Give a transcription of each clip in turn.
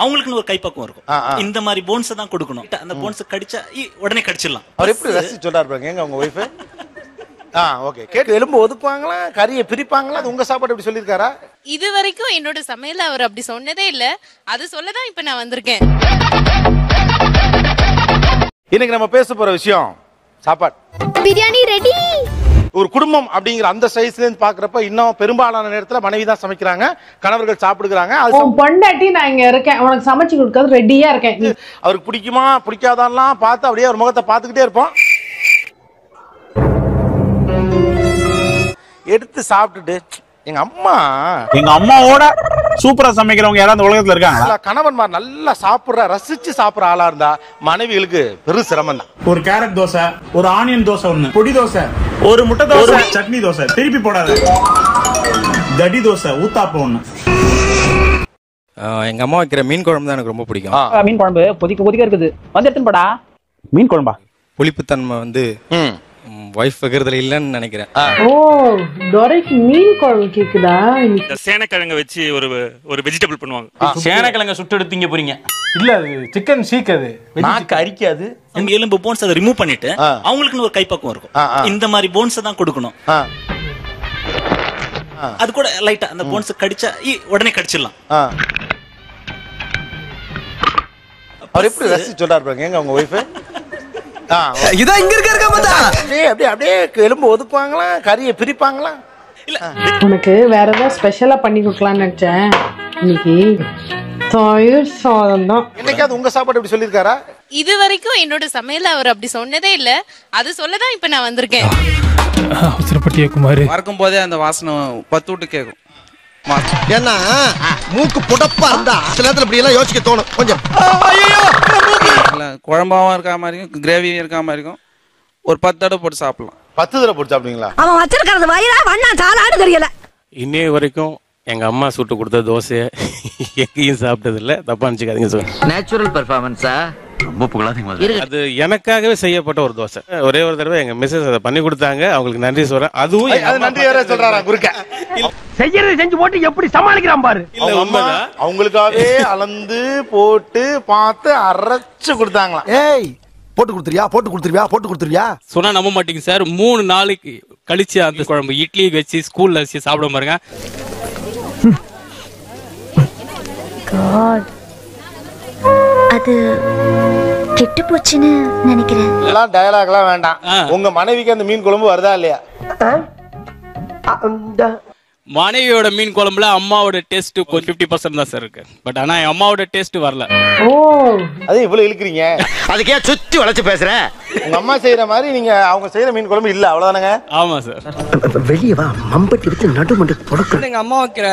அவங்களுக்கு ஒரு கைப்பக்கம் இருக்கும். இந்த மாதிரி போன்ஸ் தான் கொடுக்கணும். அந்த போன்ஸ் கடிச்சா உடனே கடிச்சிடலாம். அவர் எப்படி ரசிச்சு சொல்றாரு பாருங்க எங்க உங்க ஒய்ஃப். ஓகே, கேட்டு எலும்பு ஒதுக்குவாங்களா, கறியை பிரிப்பாங்களா? அது உங்க சாப்பாடு எப்படி சொல்லிருக்காரா? இது வரைக்கும் என்னோட சமையல அவர் அப்படி சொன்னதே இல்ல. அது சொல்லதான் இப்ப நான் வந்திருக்கேன். இன்னைக்கு நம்ம பேச போற விஷயம் சாப்பாடு. பிரியாணி ரெடி. ஒரு குடும்பம் அப்படிங்கிற அந்த சைஸ்ல இருந்து பாக்குறப்ப இன்னும் பெரும்பாலான நேரத்துல மனைவி தான் சமைக்கிறாங்க, கணவர்கள் சாப்பிடுறாங்க. அது பொண்டாட்டி நான் இங்க இருக்கேன், உனக்கு சமைச்சு கொடுக்கறது ரெடியா இருக்கேன். அவருக்கு பிடிக்குமா பிடிக்காதான்லாம் பார்த்து அப்படியே ஒரு முகத்தை பார்த்துக்கிட்டே இருப்போம். எடுத்து சாப்பிட்டுட்டு எங்க அம்மாவோட சூப்பரா சமைக்கிறவங்க யாராவது உலகத்துல இருக்காங்க. கணவன்மார் நல்லா சாப்பிடுற ரசிச்சு சாப்பிடுற ஆளா இருந்தா மனைவிகளுக்கு பெரும் சிரமம் தான். ஒரு கேரட் தோசை, ஒரு ஆனியன் தோசை, ஒண்ணு பொடி தோசை, ஒரு முட்டை தோசை, சட்னி தோசை, திருப்பி போடாத தடி தோசை, ஊத்தாப்பம் ஒண்ணு. எங்க அம்மா வைக்கிற மீன் குழம்பு தான் எனக்கு ரொம்ப பிடிக்கும். மீன் குழம்பு கொதிக்க இருக்குது, வந்து எடுத்துன்னு போடா. மீன் குழம்பா? புளிப்புத்தன்மை வந்து வைஃப் வைக்கிறதுல இல்லன்னு நினைக்கிறேன். ஓ, டொரைக்கு மீன் குழம்பு கேக்குதா? சேனக்கிழங்க வச்சு ஒரு வெஜிடபிள் பண்ணுவாங்க. சேனக்கிழங்க சுட்டு எடுத்தீங்க போறீங்க? இல்ல, அது சிக்கன் சீக், அது நாக்கு அரிக்காது. நம்ம எலும்பு போன்ஸ் அதை ரிமூவ் பண்ணிட்டு அவங்களுக்கு ஒரு கைப்பக்கம் இருக்கும். இந்த மாதிரி போன்ஸ் தான் கொடுக்கணும். அது கூட லைட்டா அந்த போன்ஸ் கடிச்சா உடனே கடிச்சிடலாம். அவர் எப்படி ரசிச்சு சொல்றாரு பாருங்க எங்க உங்க ஒய்ஃப். இதான் இங்க இருக்க பார்த்தா அப்படியே எலும்பு ஒதுக்குவாங்களா, கறியை பிரிப்பாங்களா? இல்ல, உனக்கு வேற ஏதாவது ஸ்பெஷலா பண்ணி கொடுக்கலாம்னு நினைச்சேன். இன்னைக்கு தயிர் சாதம் தான். என்னைக்காவது உங்க சாப்பாடு எப்படி சொல்லிருக்காரா? இது வரைக்கும் என்னோட சமையல அவர் அப்படி சொன்னதே இல்ல. அது சொல்லதான் இப்ப நான் வந்திருக்கேன். அவசரப்பட்டிய குமார் மறக்கும் போதே அந்த வாசனை 10 விட்டு கேட்கும். ஏன்னா மூக்கு புடப்பா இருந்தா சில நேரத்துல இப்படி எல்லாம் யோசிக்க தோணும். கொஞ்சம் குழம்பாவும் இருக்கா மாதிரி இருக்கும், கிரேவியும் இருக்கா மாதிரி இருக்கும். ஒரு 10 தடவை போட்டு சாப்பிடலாம். 10 தடவை போட்டு சாப்பிடுவீங்களா? அவன் வச்சிருக்கிறது வயிறா வண்ணா சாலாடு தெரியல. இன்னைய வரைக்கும் எங்க அம்மா சுட்டு கொடுத்த தோசையை எங்கேயும் சாப்பிட்டது இல்ல. தப்பா நினைச்சுக்காதீங்க சார். நேச்சுரல் பெர்ஃபார்மன்ஸா? ரொம்ப புகழாதீங்க. அது எனக்காகவே செய்யப்பட்ட ஒரு தோசை. ஒரே ஒரு தடவை எங்க மிஸ்ஸஸ் அதை பண்ணி கொடுத்தாங்க, அவங்களுக்கு நன்றி சொல்றேன். அதுவும் நன்றி வேற சொல்றாரா குறுக்க? செய்யறது செஞ்சு போட்டு எப்படி சமாளிக்கிறான் பாரு. அவங்களுக்காகவே அளந்து போட்டு பார்த்து அரைச்சு கொடுத்தாங்களா? ஏய், போட்டு கொடுத்துருவியா? சொன்னா நம்ப மாட்டீங்க சார். 3 நாளைக்கு கழிச்சு அந்த குழம்பு இட்லி வச்சு ஸ்கூல்ல வச்சு சாப்பிட பாருங்க. அது கெட்டு போச்சுன்னு நினைக்கிறேன். எல்லாம் டயலாக்லாம் வேண்டாம். உங்க மனைவிக்கு அந்த மீன் குழம்பு வருதா இல்லையா? மனைவியோட மீன் குழம்புல அம்மாவோட டேஸ்ட் கொஞ்சம் 50% தான் சார் இருக்கு. பட் ஆனா என் அம்மாவோட டேஸ்ட் வரல. ஓ, அது இவ்வளவு இழுக்கிறீங்க. அதுக்கே சுத்தி வளைச்சு பேசுற. உங்க அம்மா செய்யற மாதிரி நீங்க அவங்க செய்யற மீன் குழம்பு இல்ல, அவ்வளவுதானங்க? ஆமா சார். வெளியே வா, மம்பட்டி எடுத்து நடுமண்டு தொடக்க. எங்க அம்மா வைக்கிற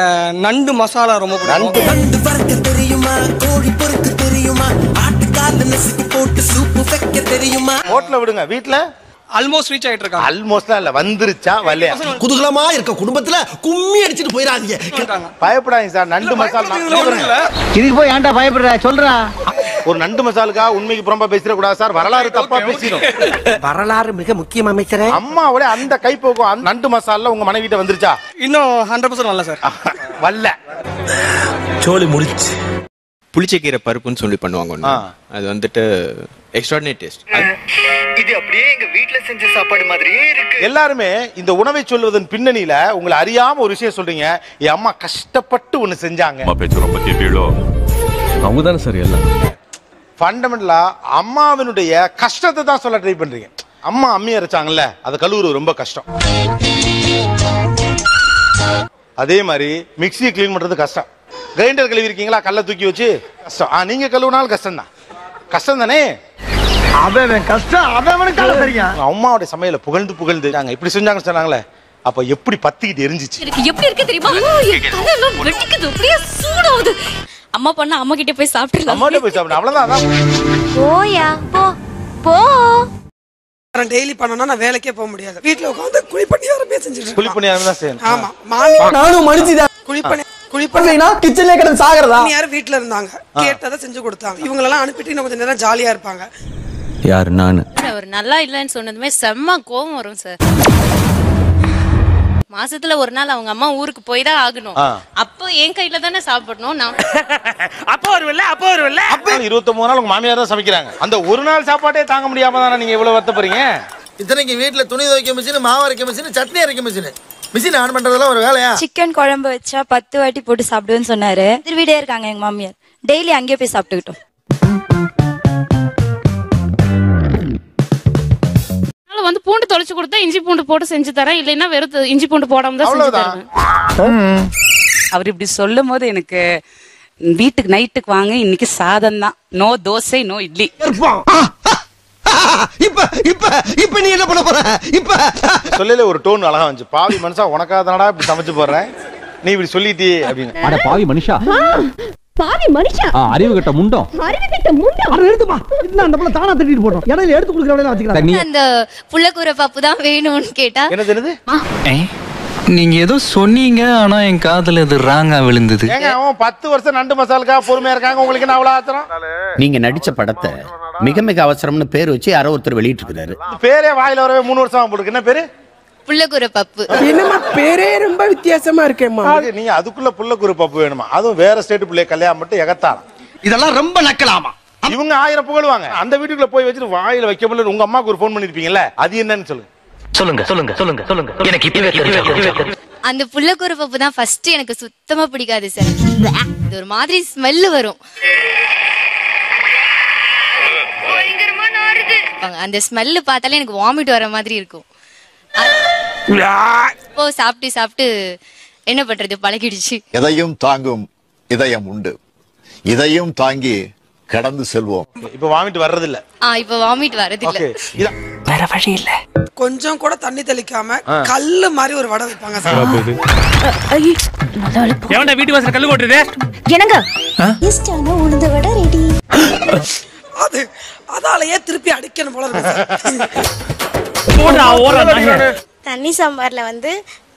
நண்டு மசாலா ரொம்ப பிடிக்கும். நண்டு வறுக்க தெரியுமா? கோழி பொறுக்க தெரியுமா? ஆட்டுக்கால நசுக்கி போட்டு சூப்பு வைக்க தெரியுமா? ஹோட்டல்ல விடுங்க, வீட்ல ஆல்மோஸ்ட் ரீச் ஆயிட்டு இருக்காங்க. ஆல்மோஸ்ட்லாம் இல்ல, வந்துருச்சா வரலையா? குதூகலமா இருக்க குடும்பத்துல கும்மி அடிச்சிட்டு போயிடாதீங்க. பயப்படாதீங்க சார். நண்டு மசாலா இதுக்கு போய் ஏன்டா பயப்படுற? சொல்றா. ஒரு நண்டு மசாலுக்கா உண்மைக்கு புறம்பா பேசிட கூடாது சார். வரலாறு தப்பா பேசிடும். வரலாறு மிக முக்கியம் அமைச்சரே. அம்மாவோட அந்த கைப்போக்கும் அந்த நண்டு மசாலா உங்க மனைவி கிட்ட வந்துருச்சா? இன்னும் 100% வரல சார். வரல. சோலி முடிச்சு. புளிச்சக்கீரை பருப்புன்னு சொல்லி பண்ணுவாங்க. அது வந்துட்டு எக்ஸ்ட்ராடினரி டேஸ்ட். இது அப்படியே எங்க வீட்ல செஞ்ச சாப்பாடு மாதிரியே இருக்கு. எல்லாருமே இந்த உணவை சொல்வதன் பின்னணியில உங்களை அறியாம ஒரு விஷயம் சொல்றீங்க. என் அம்மா கஷ்டப்பட்டு ஒண்ணு செஞ்சாங்க. அவங்க தானே சார் எல்லாம். ஃபண்டமெண்டலா அம்மாவினுடைய கஷ்டத்தை தான் சொல்ல ட்ரை பண்றீங்க. அம்மா அம்மி அரைச்சாங்கல்ல, அதை கழுவுறது ரொம்ப கஷ்டம். அதே மாதிரி மிக்சியை கிளீன் பண்றது கஷ்டம். கிரைண்டர் கழுவி இருக்கீங்களா? கல்ல தூக்கி வச்சு கஷ்டம். நீங்க கழுவுனாலும் கஷ்டம் தான். கஷ்டம் தானே? அவன் கஷ்டம் அவனுக்கு தெரியும். அம்மாவோட சமையல புகழ்ந்து நாங்க இப்படி செஞ்சாங்கன்னு சொன்னாங்களே, அப்ப எப்படி பத்திக்கிட்டு எரிஞ்சிச்சு? எப்படி இருக்கு தெரியுமா? அதெல்லாம் வெட்டிக்குது, அப்படியே சூடாவுது. அம்மா பண்ண அம்மா கிட்ட போய் சாப்பிடலாம். அம்மாட்ட போய் சாப்பிடு, அவ்வளவுதான். போயா போ. டெய்லி பண்ணனா நான் வேலைக்கே போக முடியாது. வீட்ல உட்கார்ந்து குழிப்பணியாரமே செஞ்சுட்டு இருக்கேன். குழிப்பணியாரம் தான் செய்யணும். ஆமா, மாமி நானும் மனுஷிதான். குழிப்பணினா கிச்சன்ல கிடந்து சாகறதா? யாரும் வீட்ல இருந்தாங்க, கேட்டதை செஞ்சு கொடுத்தாங்க. இவங்களெல்லாம் அனுப்பிட்டு இன்னும் கொஞ்சம் நேரம் ஜாலியா இருப்பாங்க. யாரு? நானு. அவர் நல்லா இல்லைன்னு சொன்னதுமே செம்ம கோவம் வரும் சார். மாசத்துல ஒரு நாள் அவங்க அம்மா ஊருக்கு போய் தான் ஆகணும். அப்போ என் கையில தானே சாப்பிடணும். நான் அப்போ வருவல்ல 29 நாள் உங்க மாமியார் தான் சமைக்கிறாங்க. அந்த ஒரு நாள் சாப்பாட்டே தாங்க முடியாம தானே நீங்க இவ்வளவு வருத்தப்படுறீங்க? இத்தனைக்கு வீட்டுல துணி துவைக்க மிஷின், மாவு அரைக்க மிஷின், சட்னி அரைக்க மிஷின். மிஷின் ஆன் பண்றதெல்லாம் ஒரு வேலையா? சிக்கன் குழம்பு வச்சா 10 வாட்டி போட்டு சாப்பிடுவேன்னு சொன்னாரு. திருவிடே இருக்காங்க எங்க மாமியார். டெய்லி அங்கேயே போய் சாப்பிட்டுக்கிட்டோம். வந்து பூண்டு தொலைச்சு கொடுத்தா இஞ்சி பூண்டு போட்டு செஞ்சு தரேன், இல்லைன்னா வெறும் இஞ்சி பூண்டு போடாம தான் செஞ்சு தருவேன். அவர் இப்படி சொல்லும் போது எனக்கு வீட்டுக்கு நைட்டுக்கு வாங்க, இன்னைக்கு சாதம் தான். No dosa, no idli. இப்ப நீ என்ன பண்ண போற? இப்ப சொல்லல ஒரு டோன் அழகா வந்துச்சு. பாவி மனுஷா உனக்காதனடா இப்படி சமைச்சு போடுறேன், நீ இப்படி சொல்லிட்டே அப்படின்னு. அட பாவி மனுஷா, பாவி மனுஷா, அறிவு கட்ட முண்டம், அறிவு கட்ட முண்டம். அட எடுத்துமா, என்ன அந்த புள்ள தானா தட்டிட்டு போறோம். இடையில எடுத்து குடுக்குற வேலைய வச்சுக்கலாம். அந்த புள்ளக்கூர பப்பு தான் வேணும்னு கேட்டா என்னது? நீங்க ஏதோ சொன்னீங்க, ஆனா என் காதுல இது ராங்கா விழுந்தது. ஏங்க அவன் 10 வருஷம் நண்டு மசாலுக்கா பொறுமையா இருக்காங்க, உங்களுக்கு என்ன அவ்வளவு ஆத்திரம்? நீங்க நடிச்ச படத்தை மிக மிக அவசரம்னு பேர் வச்சு யாரோ ஒருத்தர் வெளியிட்டு இருக்காரு. பேரே வாயில வரவே 3 வருஷம் போடுக்கு. என்ன பேரு? புள்ளக்கூர பப்பு. என்னமா பேரே ரொம்ப வித்தியாசமா இருக்கேம்மா. நீங்க அதுக்குள்ள புள்ளக்கூர பப்பு வேணுமா? அதுவும் வேற ஸ்டேட் பிள்ளை கல்யாணம் மட்டும் எகத்தாரம். இதெல்லாம் ரொம்ப நக்கலாமா? இவங்க 1000 புகழுவாங்க. அந்த வீட்டுக்குள்ள போய் வச்சுட்டு வாயில வைக்க முடியல. உங்க அம்மாக்கு ஒரு போன் பண்ணிருப்பீங்கல்ல, அது என்னன்னு சொல்லுங்க. எனக்கு அந்த புள்ளக்கூர பப்பு தான் ஃபர்ஸ்ட் எனக்கு சுத்தமா பிடிக்காது சார். இது ஒரு மாதிரி ஸ்மெல் வரும். அந்த ஸ்மெல் பார்த்தாலே எனக்கு வாமிட் வர மாதிரி இருக்கும். இப்போ சாப்பிட்டு சாப்பிட்டு என்ன பண்றது, பழகிடுச்சு. எதையும் தாங்கும் இதயம் உண்டு, இதையும் தாங்கி கடந்து செல்வோம். இப்ப வாமிட் வர்றது இல்ல. இப்ப வாமிட் வரது இல்ல. வேற வழி இல்ல. கொஞ்சம் கூட தண்ணி தெளிக்காம கல்லு மாதிரி ஒரு வடை வைப்பாங்க சார். எவன்டா வீட்டு வாசல்ல கல்லு போட்டுது? என்னங்க இஷ்டான உளுந்த வடை ரெடி. அது அதாலயே திருப்பி அடிக்கணும் போல இருக்கு. தண்ணி சாம்பார்ல வந்து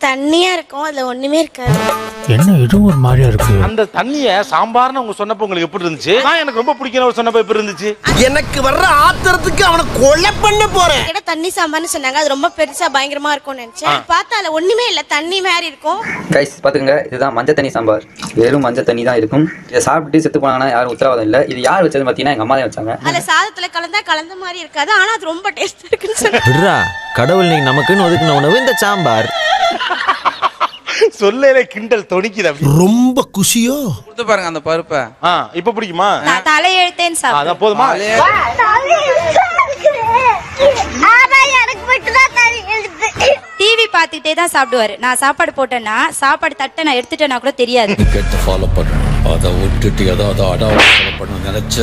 தண்ணியா இருக்கும், அதுல ஒண்ணுமே இருக்காது. என்ன இதுவும் ஒரு மாதிரியா இருக்கு. அந்த தண்ணிய சாம்பார்னு உங்க சொன்னப்ப உங்களுக்கு எப்படி இருந்துச்சு? எனக்கு ரொம்ப பிடிக்கும் சொன்னப்ப எப்படி இருந்துச்சு? எனக்கு வர்ற ஆத்திரத்துக்கு அவனை கொலை பண்ண போறேன். கிட்ட தண்ணி சாம்பார்னு சொன்னாங்க, அது ரொம்ப பெருசா பயங்கரமா இருக்கும்னு நினைச்சேன். பார்த்தா அதுல ஒண்ணுமே இல்ல, தண்ணி மாதிரி இருக்கும். கைஸ் பாத்துங்க, இதுதான் மஞ்சள் தண்ணி சாம்பார். வெறும் மஞ்சள் தண்ணி தான் இருக்கும். இதை சாப்பிட்டு செத்து போனாங்கன்னா யாரும் உத்தரவாதம் இல்ல. இது யார் வச்சது பாத்தீங்கன்னா எங்க அம்மா தான் வச்சாங்க. அதுல சாதத்துல கலந்த மாதிரி இருக்காது, ஆனா அது ரொம்ப டேஸ்டா இருக்குன்னு சொன்னாங்க. கடவுள் நீங்க நமக்குன்னு ஒதுக்குன உணவு இந்த சாம்பார். சொல்லலே கிண்டல் தொனிக்குது. ரொம்ப குஷியோ கொடுத்து பாருங்க அந்த பருப்பை. இப்ப பிடிக்குமா? நான் தலையெழுத்தேன்னு சாப்பிட்டேன். அத போதுமா? டிவி பார்த்துட்டே தான் சாப்பிடுவாரு. நான் சாப்பாடு போட்டேன்னா சாப்பாடு தட்டை நான் எடுத்துட்டேன்னா கூட தெரியாது. ஃபாலோ பண்ணணும். அதை விட்டுட்டு ஏதாவது அடாவடி பண்ண நினைச்ச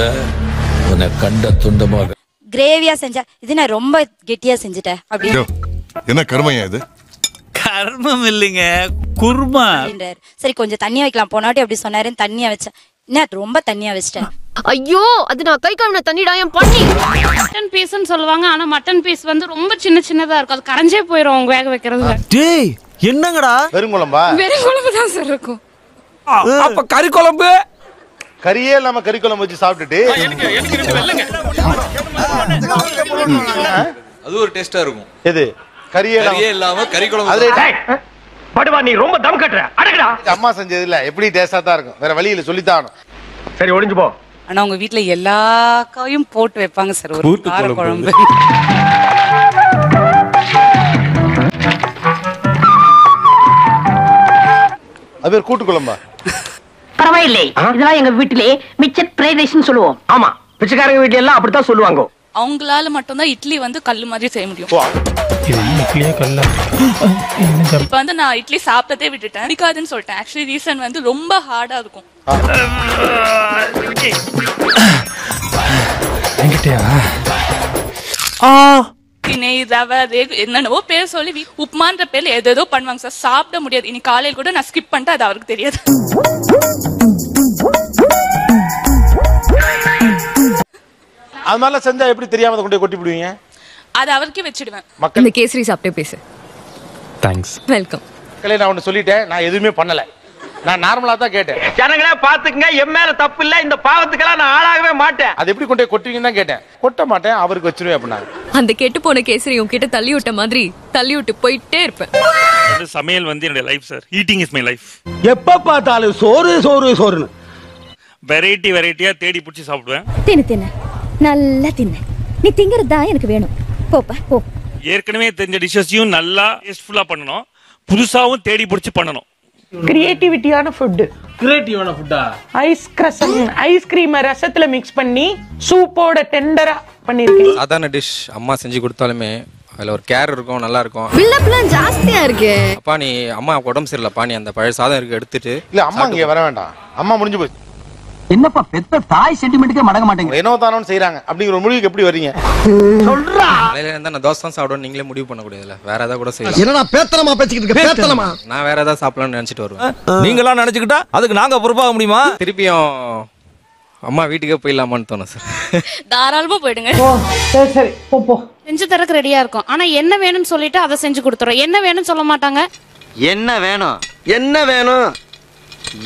உன்னை கண்ட துண்டமாக கிரேவியா செஞ்சா இது நான் ரொம்ப கெட்டியா செஞ்சுட்டேன் அப்படின்னு. என்ன கர்மையா இது? கர்மம் இல்லைங்க, குர்மா. சரி கொஞ்சம் தண்ணி வைக்கலாம், போனாட்டி அப்படி சொன்னாருன்னு தண்ணியா வச்சேன். என்ன ரொம்ப தண்ணியா வச்சிட்டேன். ஐயோ, அது நான் கை கழுவின தண்ணிடா என் பண்ணி. மட்டன் பீஸ்னு சொல்லுவாங்க, ஆனா மட்டன் பீஸ் வந்து ரொம்ப சின்னதா இருக்கும். அது கரைஞ்சே போயிடும் அவங்க வேக வைக்கிறதுல. டேய் என்னங்கடா? வெறுங்குழம்பா? வெறுங்குழம்பு தான் சார் இருக்கும். அப்ப கறி குழம்பு? கறியே இல்லாம கறி குழம்பு வச்சு சாப்பிட்டுட்டு அது ஒரு டேஸ்டா இருக்கும். எது? கறியே இல்லாம கறி குழம்பு. அதுல படுவா, நீ ரொம்ப தம் கட்டற. அடங்கடா. அம்மா செஞ்சது இல்ல, எப்படி டேஸ்டா தான் இருக்கும். வேற வழி இல்ல, சொல்லித்தான். சரி ஒளிஞ்சு போ. ஆனா உங்க வீட்ல எல்லா காயும் போட்டு வைப்பாங்க சார். ஒரு கார குழம்பு. அது கூட்டு குழம்பா? பரவாயில்லை, இதெல்லாம் எங்க வீட்டிலே மிச்சர் ஃப்ரைட் ரைஸ்னு சொல்லுவோம். ஆமா, பிச்சைக்காரங்க வீட்ல எல்லாம் அப்படித்தான் சொல்லுவாங்க. அவங்களால மட்டும்தான் இட்லி வந்து கல்லு மாதிரி செய்ய முடியும். இப்ப வந்து நான் இட்லி சாப்பிட்டதே விட்டுட்டேன், பிடிக்காதுன்னு சொல்லிட்டேன். ஆக்சுவலி ரீசன் வந்து ரொம்ப ஹார்டா இருக்கும். நெய் ரவை என்னென்னவோ பேர் சொல்லி உப்மான்ற பேர்ல ஏதோ பண்ணுவாங்க சார். சாப்பிட முடியாது. இன்னைக்கு காலையில் கூட நான் ஸ்கிப் பண்ணிட்டு அது அவருக்கு தெரியாது. அது மாதிரிலாம் செஞ்சா எப்படி தெரியாம கொண்டு கொட்டி விடுவீங்க? அது அவருக்கே வச்சிடுவேன். இந்த கேசரி சாப்பிட்டே பேசு. தேங்க்ஸ். வெல்கம். நான் ஒண்ணு சொல்லிட்டேன், நான் எதுவுமே பண்ணல. நான் நார்மலா தான் கேட்டேன். ஜனங்களே பாத்துக்கங்க, என் மேல தப்பு இல்ல. இந்த பாவத்துக்கெல்லாம் நான் ஆளாகவே மாட்டேன். அது எப்படி கொண்டு கொட்டுவீங்கன்னு தான் கேட்டேன். கொட்ட மாட்டேன், அவருக்கு வச்சிருவேன் அப்படின்னாங்க. அந்த கெட்டு போன கேசரி உன்கிட்ட தள்ளி விட்ட மாதிரி தள்ளி விட்டு போயிட்டே இருப்பேன். சமையல் வந்து என்னோட life sir. Eating is my life. எப்ப பார்த்தாலும் சோறு சோறு சோறுன்னு வெரைட்டியா தேடி பிடிச்சி சாப்பிடுவேன். தின்னு நல்லா தின்னு. நீ திங்கிறது தான் எனக்கு வேணும். போப்பா போ. ஏற்கனவே தெரிஞ்ச டிஷ்ஷஸையும் நல்லா டேஸ்ட்ஃபுல்லா பண்ணணும், புதுசாவும் தேடி பிடிச்சி பண்ணணும். கிரியேட்டிவிட்டியான ஃபுட். கிரியேட்டிவான ஃபுட்டா? ஐஸ்கிரீமை ரசத்துல மிக்ஸ் பண்ணி சூப்போட டெண்டரா பண்ணிருக்கேன். சாதாரண டிஷ் அம்மா செஞ்சு கொடுத்தாலுமே அதுல ஒரு கேர் இருக்கும், நல்லா இருக்கும். பில்டப்லாம் ஜாஸ்தியா இருக்கு. அப்பா நீ அம்மா உடம்பு சரியில்லப்பா, நீ அந்த பழைய சாதம் இருக்கு எடுத்துட்டு. இல்ல அம்மா இங்க வர வேண்டாம், அம்மா முடிஞ்சு போச்சு. என்னப்பா பெத்த தாய் சென்டிமெண்ட்டுக்கே மடங்க மாட்டேங்க. என்னோ தானோன்னு செய்யறாங்க அப்படிங்கிற ஒரு முடிவுக்கு எப்படி வரீங்க? சொல்றா. காலையில இருந்தா நான் தோசை தான் சாப்பிடுவேன், நீங்களே முடிவு பண்ண கூடாதுல. வேற ஏதாவது கூட செய்யலாம். என்னடா பேத்தலமா பேசிக்கிட்டு இருக்க? பேத்தலமா? நான் வேற ஏதாவது சாப்பிடலாம்னு நினைச்சிட்டு வருவேன். நீங்களா நினைச்சுக்கிட்டா அதுக்கு நாங்க பொறுப்பாக முடியுமா? திருப்பியும் அம்மா வீட்டுக்கே போயிடலாமான்னு தோணும் சார். தாராளமா போயிடுங்க. சரி போ. செஞ்சு தரக்கு ரெடியா இருக்கும். ஆனா என்ன வேணும்னு சொல்லிட்டு அதை செஞ்சு கொடுத்துறோம். என்ன வேணும்னு சொல்ல மாட்டாங்க. என்ன வேணும்? என்ன வேணும்?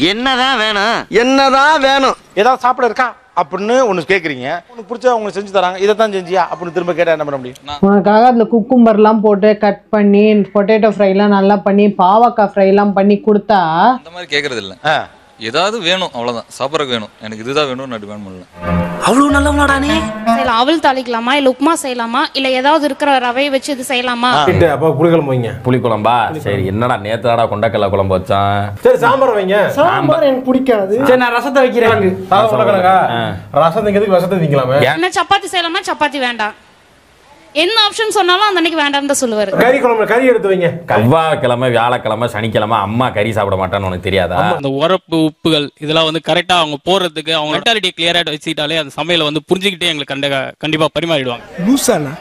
என்னதான் வேணும்? என்னதான் வேணும்? ஏதாவது சாப்பிட இருக்கா அப்படின்னு ஒண்ணு கேக்குறீங்க, உனக்கு பிடிச்சா உங்களுக்கு செஞ்சு தராங்க, இதைத்தான் செஞ்சியா அப்படின்னு திரும்ப கேட்டா என்ன பண்ண முடியும்? உனக்காக அதுல குக்கும்பர்லாம் போட்டு கட் பண்ணி பொட்டேட்டோ ஃப்ரைலாம் நல்லா பண்ணி பாவக்காய் ஃப்ரைலாம் பண்ணி கொடுத்தா அந்த மாதிரி கேக்குறது இல்ல. ஏதாவது வேணும் அவ்வளவுதான், சாப்பிடறதுக்கு வேணும், எனக்கு இதுதான் வேணும்னு நான் டிமாண்ட் பண்ணல. அவ்வளவு நல்லவனாடா நீ? செய்யலாம். அவல் தாளிக்கலாமா, இல்ல உப்புமா செய்யலாமா, இல்ல ஏதாவது இருக்கிற ரவையை வச்சு இது செய்யலாமா? அப்ப புளிக்குழம்பு வைங்க. புளிக்குழம்பா? சரி, என்னடா நேத்தாடா கொண்டக்கல்ல குழம்பு வச்சான். சரி சாம்பார் வைங்க. சாம்பார் எனக்கு பிடிக்காது. சரி நான் ரசத்தை வைக்கிறேன். ரசத்துக்கு எதுக்கு ரசத்தை வைக்கலாமே? என்ன சப்பாத்தி செய்யலாமா? சப்பாத்தி வேண்டாம். என்ன ஆப்ஷன் சொன்னாலும் அந்த அன்னைக்கு வேண்டாம்னு தான் சொல்லுவாரு. கறி குழம்பு கறி எடுத்து வைங்க. செவ்வாய்க்கிழமை வியாழக்கிழமை சனிக்கிழமை அம்மா கறி சாப்பிட மாட்டான்னு உனக்கு தெரியாதா? அந்த உரப்பு உப்புகள் இதெல்லாம் வந்து கரெக்டா அவங்க போறதுக்கு அவங்க மென்டாலிட்டி கிளியரா வச்சுக்கிட்டாலே அந்த சமையல வந்து புரிஞ்சுக்கிட்டே எங்களுக்கு கண்டிப்பா பரிமாறிடுவாங்க. லூசானா?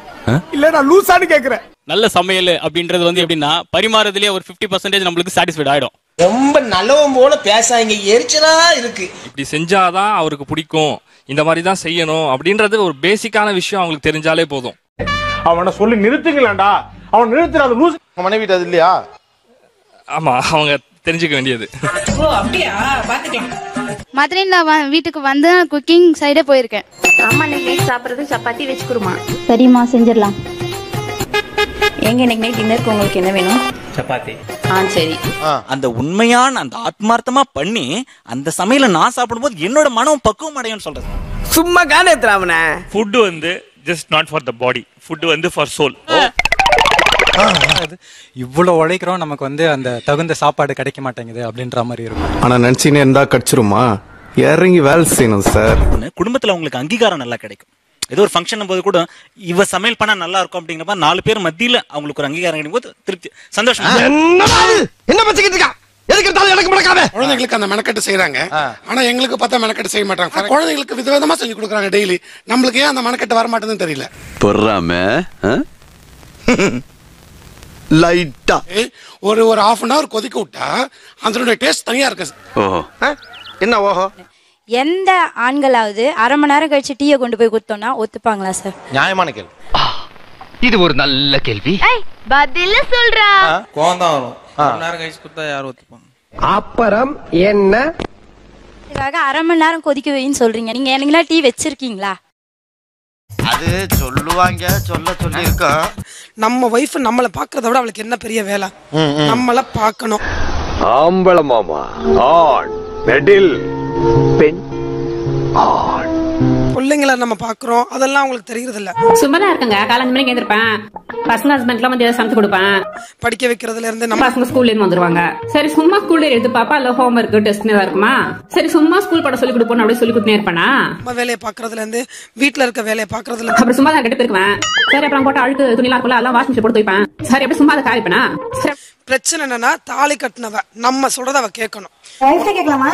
இல்ல நான் லூசான்னு கேக்குறேன். நல்ல சமையல் அப்படின்றது வந்து எப்படின்னா பரிமாறதுலயே ஒரு 50% நம்மளுக்கு சாட்டிஸ்ஃபைட் ஆயிடும். ரொம்ப நல்லவன் போல பேசாங்க, எரிச்சலா இருக்கு. இப்படி செஞ்சாதான் அவருக்கு பிடிக்கும், இந்த மாதிரி தான் செய்யணும் அப்படின்றது ஒரு பேசிக்கான விஷயம் அவங்களுக்கு தெரிஞ்சாலே போதும். அவனை சொல்லி நிறுத்துங்களேன்டா. அவன் நிறுத்துறாத லூஸ். மனைவி அது இல்லையா? ஆமா, அவங்க தெரிஞ்சுக்க வேண்டியது. மதுரை நான் வீட்டுக்கு வந்து குக்கிங் சைடே போயிருக்கேன். அம்மா இன்னைக்கு சாப்பிடுறது சப்பாத்தி வச்சுக்குருமா? சரிம்மா செஞ்சிடலாம். எங்க இன்னைக்கு நைட் டின்னருக்கு உங்களுக்கு என்ன வேணும்? சப்பாத்தி. சரி. அந்த உண்மையான அந்த ஆத்மார்த்தமா பண்ணி அந்த சமையல நான் சாப்பிடும்போது என்னோட மனம் பக்குவம் அடையும் சொல்றேன். சும்மா காணேத்துறாமன. ஃபுட் வந்து just not for the body, food வந்து for soul. இவ்வளவு உழைக்கிறோம், நமக்கு வந்து அந்த தகுந்த சாப்பாடு கிடைக்க மாட்டேங்குது அப்படின்ற மாதிரி இருக்கும். ஆனா நினைச்சினே இருந்தா கடிச்சிருமா? இறங்கி வேலை செய்யணும் சார். குடும்பத்துல உங்களுக்கு அங்கீகாரம் நல்லா கிடைக்கும். ஏதோ ஒரு ஃபங்க்ஷன் போது கூட இவ சமையல் பண்ணா நல்லா இருக்கும் அப்படிங்கிறப்ப 4 பேர் மத்தியில அவங்களுக்கு ஒரு அங்கீகாரம் கிடைக்கும் போது திருப்தி சந்தோஷம். என்ன பச்சிக்கிட்டு இருக்கா? எதுக்கு எனக்கு மடக்காம? குழந்தைகளுக்கு அந்த மெனக்கட்டு செய்யறாங்க, ஆனா எங்களுக்கு பார்த்தா மெனக்கட்டு செய்ய மாட்டாங்க. குழந்தைகளுக்கு விதவிதமா செஞ்சு கொடுக்குறாங்க டெய்லி. நம்மளுக்கு ஏன் அந்த மெனக்கட்டு வர மாட்டேன்னு தெரியல. பொறாம லைட்டா ஒரு 1/2 hour கொதிக்க விட்டா அதனுடைய டேஸ்ட் தனியா இருக்கு. ஓஹோ, என்ன ஓஹோ? எந்த ஆண்களாவது 1/2 மணி நேரம் கழிச்சு டீயை கொண்டு போய் கொடுத்தோம்னா ஒத்துப்பாங்களா சார்? நியாயமான கேள்வி. இது ஒரு நல்ல கேள்வி. பதில சொல்றா. கோவம் தான் வரும். 1 நேரம் கழிச்சு கொடுத்தா யாரும் ஒத்துப்பாங்க. அப்புறம் என்ன? இதுக்காக 1/2 மணி நேரம் கொதிக்க வைன்னு சொல்றீங்க. நீங்க என்னங்களா டீ வச்சிருக்கீங்களா? அது சொல்லுவாங்க, சொல்லி இருக்கோம். நம்ம வைஃப் நம்மள பாக்குறத விட அவளுக்கு என்ன பெரிய வேலை? நம்மள பாக்கணும். ஆம்பள மாமா ஆண், பெடில் பெண் ஆண். பிள்ளைங்களை நம்ம பாக்குறோம், அதெல்லாம் அவங்களுக்கு தெரியறது இல்ல. சும்மாதான் இருக்குங்க. காலை 5 மணிக்கு எழுந்திருப்பேன். பசங்க ஹஸ்பண்ட்லாம் வந்து சமைச்சு கொடுப்பேன். படிக்க வைக்கிறதுல இருந்து நம்ம பசங்க ஸ்கூல்ல இருந்து வந்துருவாங்க. சரி சும்மா ஸ்கூல்ல எடுத்து பாப்பா, இல்ல ஹோம் ஒர்க் டெஸ்ட் ஏதாவது இருக்குமா? சரி சும்மா ஸ்கூல் படம் சொல்லி கொடுப்போம், அப்படியே சொல்லி கொடுத்துனே இருப்பானா? நம்ம வேலையை பாக்குறதுல இருந்து வீட்டுல இருக்க வேலையை பாக்குறதுல இருந்து அப்புறம் சும்மா தான் கெட்டு போயிருவேன். சரி அப்புறம் போட்டு அழுக்கு துணிலாம் இருக்குல்ல, அதெல்லாம் வாஷிங் மிஷின் போட்டு துவைப்பேன். சரி அப்படி சும்மா அதை காய்ப்பேனா? பிரச்சனை என்னன்னா தாலி கட்டினவ நம்ம சொல்றத அவ கேட்கணும். கேட்கலாமா?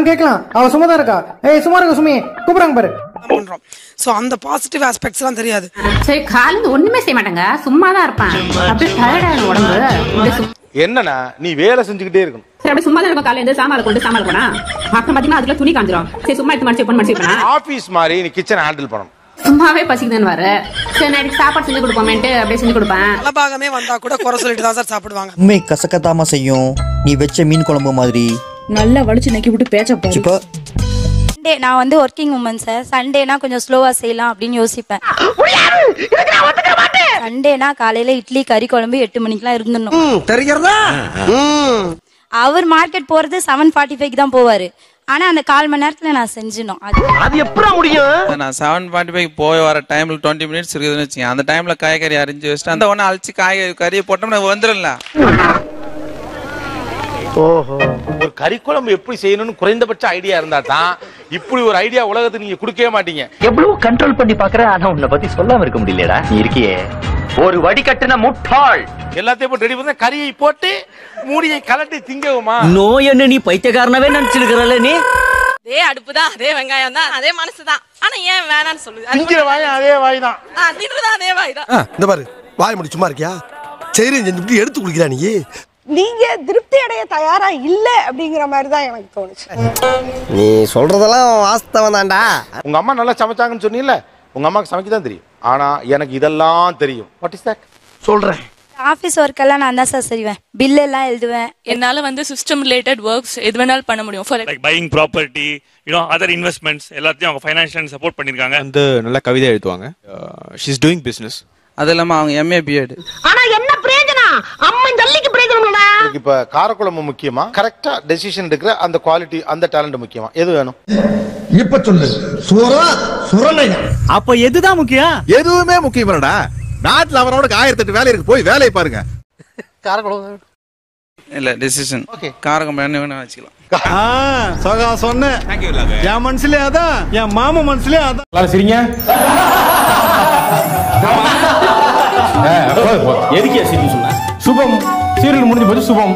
கேட்கலாம். அவ சும்மா தான் இருக்கா. சும்மா இருக்க சுமி கூப்பிடுறாங்க பாரு. பண்றோம். சோ அந்த பாசிட்டிவ் ஆஸ்பெக்ட்ஸ் எல்லாம் தெரியாது. சரி காலையில ஒண்ணுமே செய்ய மாட்டாங்க, சும்மா தான் இருப்பான். அப்படியே டயர்ட் ஆயிடும் உடம்பு. என்னன்னா நீ வேலை செஞ்சுக்கிட்டே இருக்கணும். சரி அப்படி சும்மா தான் இருக்கும். காலையில இருந்து சாமான் கொண்டு சாமான் போனா அப்புறம் பாத்தீங்கன்னா அதுல துணி காஞ்சிரும். சரி சும்மா எடுத்து மடிச்சு ஆபீஸ் மாதிரி நீ கிச்சன் ஹேண்டில் பண்ணணும். சும்மாவே பசிக்குதுன்னு வர சரி நைட்டு சாப்பாடு செஞ்சு கொடுப்போமேன்ட்டு அப்படியே செஞ்சு கொடுப்பேன். பலபாகமே வந்தா கூட குறை சொல்லிட்டு தான் சார் சாப்பிடுவாங்க. உண்மை கசக்கத்தாம செய்யும். நீ வச்ச மீன் குழம்பு மாதிரி நல்லா வலிச்சு நக்கி விட்டு பேச்ச பாரு. இந்த நான் வந்து ஒர்க்கிங் உமன் சார். சண்டேனா கொஞ்சம் ஸ்லோவா செய்யலாம் அப்படின்னு யோசிப்பேன். சண்டேனா காலையில இட்லி கறி குழம்பு 8 மணிக்கெல்லாம் இருந்துடணும் தெரிகிறதா. அவர் மார்க்கெட் போறது 7:45க்கு தான் போவாரு. ஆனா அந்த 1/4 மணி நேரத்துல நான் செஞ்சிடணும். அது எப்படி முடியும்? நான் 7:45 போய் வர டைம்ல 20 மினிட்ஸ் இருக்குதுன்னு வச்சுக்கேன். அந்த டைம்ல காய்கறி அரிஞ்சு வச்சுட்டு அந்த ஒண்ணு அழிச்சு கறியை போட்டோம்னா வந்துடல. ஓஹோ, ஒரு கறி குழம்பு எப்படி செய்யணும்னு குறைந்தபட்ச ஐடியா இருந்தா தான் இப்படி ஒரு ஐடியா உலகத்துக்கு நீங்க கொடுக்கவே மாட்டீங்க. எவ்வளவு கண்ட்ரோல் பண்ணி பாக்குற, ஆனா உன்னை பத்தி சொல்லாம இருக்க முடியலடா. நீ இருக்கியே ஒரு வடிகட்டின முட்டாள். எல்லாத்தையும் போட்டு ரெடி பண்ண கறியை போட்டு மூடியை கலட்டி திங்கவுமா? நோய் என்ன நீ பைத்தியக்காரனவே நினைச்சிருக்கிறல்ல நீ? அதே அடுப்புதான், அதே வெங்காயம் தான், அதே மனசுதான். ஆனா ஏன் வேணான்னு சொல்லுது? திங்கிற வாய் அதே வாய் தான், தின்னுதான் அதே வாய் தான். இந்த பாரு வாய் முடி சும்மா இருக்கியா? சரி செஞ்சு எடுத்து குடிக்கிறா நீ. நீங்க திருப்தி அடைய தயாரா இல்ல அப்படிங்கிற மாதிரி தான் எனக்கு தோணுச்சு. நீ சொல்றதெல்லாம் வாஸ்தவம் தான்டா. உங்க அம்மா நல்லா சமைச்சாங்கன்னு சொன்னீங்கல்ல, உங்க அம்மாக்கு சமைக்க தான் தெரியும். ஆனா எனக்கு இதெல்லாம் தெரியும். What is that? சொல்றேன். ஆபீஸ் ஒர்க் எல்லாம் நான் தான் சார் செய்வேன். பில் எல்லாம் எழுதுவேன். என்னால வந்து சிஸ்டம் ரிலேட்டட் ஒர்க்ஸ் எது வேணாலும் பண்ண முடியும். For like buying property, other investments எல்லாத்தையும் அவங்க ஃபைனான்ஷியல் சப்போர்ட் பண்ணிருக்காங்க. வந்து நல்ல கவிதை எழுதுவாங்க. She is doing business. அது இல்லாம அவங்க MA BEd. ஆனா என்ன பிரயோஜனம்? அம்மன் ஜல்லிக்கு பிரயோஜனம்டா. இப்ப காரக்குழம்பு முக்கியமா, கரெக்டா டெசிஷன் எடுக்கிற அந்த குவாலிட்டி, அந்த டேலண்ட் முக்கியமா? எது வேணும் இப்ப சொல்லு. சூரா சுரணையா? அப்ப எதுதான் முக்கியம்? எதுவுமே முக்கியம் இல்லடா. நாட்டுல அவனோட 1008 வேலை இருக்கு, போய் வேலையை பாருங்க. காரக்குழம்பு இல்ல டெசிஷன். காரக்குழம்பு என்ன வேணா வச்சுக்கலாம். சகா சொன்னேன். என் மனசுலயே அதான், என் மாமா மனசுலயே அதான். எல்லாரும் சிரிங்க. எதுக்கே சிரின்னு சொன்ன? சுபம் சீரியல் முடிஞ்சு போச்சு. சுபம்